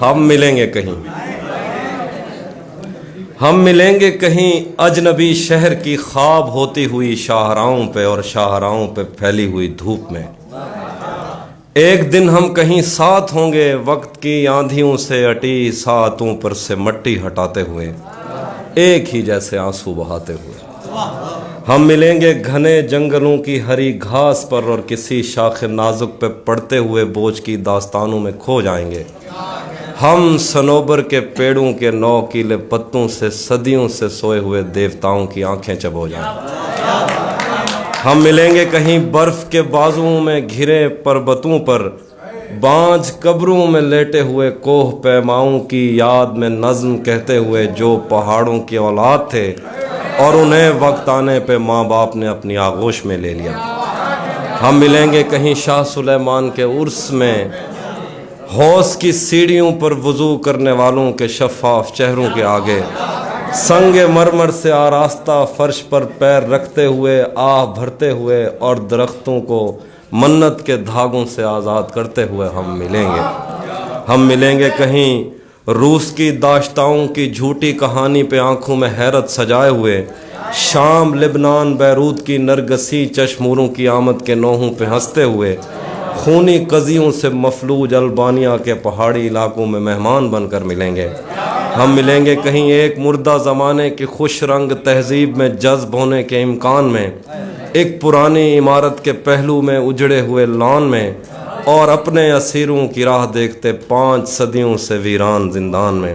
ہم ملیں گے کہیں، ہم ملیں گے کہیں اجنبی شہر کی خواب ہوتی ہوئی شاہراہوں پہ اور شاہراہوں پہ پھیلی ہوئی دھوپ میں۔ ایک دن ہم کہیں ساتھ ہوں گے وقت کی آندھیوں سے اٹی ساعتوں پر سے مٹی ہٹاتے ہوئے، ایک ہی جیسے آنسو بہاتے ہوئے۔ ہم ملیں گے گھنے جنگلوں کی ہری گھاس پر اور کسی شاخ نازک پہ پڑتے ہوئے بوجھ کی داستانوں میں کھو جائیں گے۔ ہم صنوبر کے پیڑوں کے نوکیلے پتوں سے صدیوں سے سوئے ہوئے دیوتاؤں کی آنکھیں چبو جائیں۔ ہم ملیں گے کہیں برف کے بازوؤں میں گھرے پربتوں پر، بانجھ قبروں میں لیٹے ہوئے کوہ پیماؤں کی یاد میں نظم کہتے ہوئے جو پہاڑوں کی اولاد تھے اور انہیں وقت آنے پہ ماں باپ نے اپنی آغوش میں لے لیا۔ ہم ملیں گے کہیں شاہ سلیمان کے عرس میں، حوض کی سیڑھیوں پر وضو کرنے والوں کے شفاف چہروں کے آگے، سنگ مرمر سے آراستہ فرش پر پیر رکھتے ہوئے آہ بھرتے ہوئے اور درختوں کو منت کے دھاگوں سے آزاد کرتے ہوئے ہم ملیں گے۔ ہم ملیں گے کہیں روس کی داشتاؤں کی جھوٹی کہانی پہ آنکھوں میں حیرت سجائے ہوئے، شام لبنان بیروت کی نرگسی چشموروں کی آمد کے نوحوں پہ ہنستے ہوئے، خونی قضیوں سے مفلوج البانیہ کے پہاڑی علاقوں میں مہمان بن کر ملیں گے۔ ہم ملیں گے کہیں ایک مردہ زمانے کی خوش رنگ تہذیب میں جذب ہونے کے امکان میں، ایک پرانی عمارت کے پہلو میں اجڑے ہوئے لان میں، اور اپنے اسیروں کی راہ دیکھتے 5 صدیوں سے ویران زندان میں۔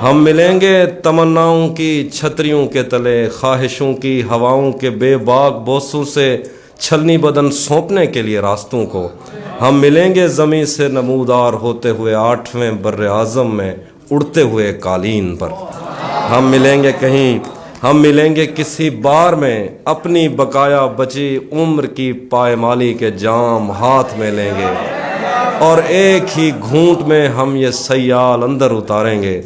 ہم ملیں گے تمناؤں کی چھتریوں کے تلے، خواہشوں کی ہواؤں کے بے باک بوسوں سے چھلنی بدن سونپنے کے لیے راستوں کو۔ ہم ملیں گے زمیں سے نمودار ہوتے ہوئے 8ویں بر اعظم میں اڑتے ہوئے قالین پر۔ ہم ملیں گے کہیں، ہم ملیں گے کسی بار میں، اپنی بقایا بچی عمر کی پائمالی کے جام ہاتھ میں لیں گے، اور ایک ہی گھونٹ میں ہم یہ سیال اندر اتاریں گے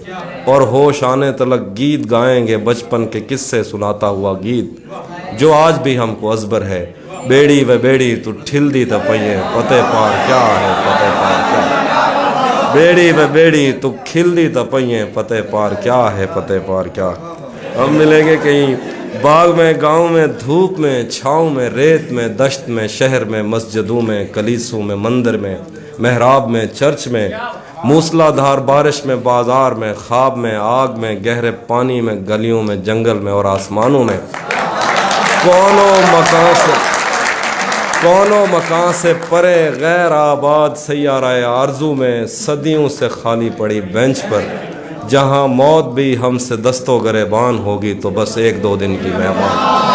اور ہوش آنے تلک گیت گائیں گے، بچپن کے قصے سناتا ہوا گیت جو آج بھی ہم کو ازبر ہے۔ بیڑی و بیڑی تو ٹھل دی تو پئیے پتے پار کیا ہے، پتے پار کیا، بیڑی و بیڑی تو کھل دی تو پئیے پتے پار کیا ہے، پتے پار کیا۔ ہم ملیں گے کہیں باغ میں، گاؤں میں، دھوپ میں، چھاؤں میں، ریت میں، دشت میں، شہر میں، مسجدوں میں، کلیسوں میں، مندر میں، محراب میں، چرچ میں، موسلا دھار بارش میں، بازار میں، خواب میں، آگ میں، گہرے پانی میں، گلیوں میں، جنگل میں اور آسمانوں میں۔ کونوں مکان سے پرے غیر آباد سیارہ آرزو میں، صدیوں سے خالی پڑی بینچ پر، جہاں موت بھی ہم سے دست و گریبان ہوگی تو بس 1-2 دن کی مہمان۔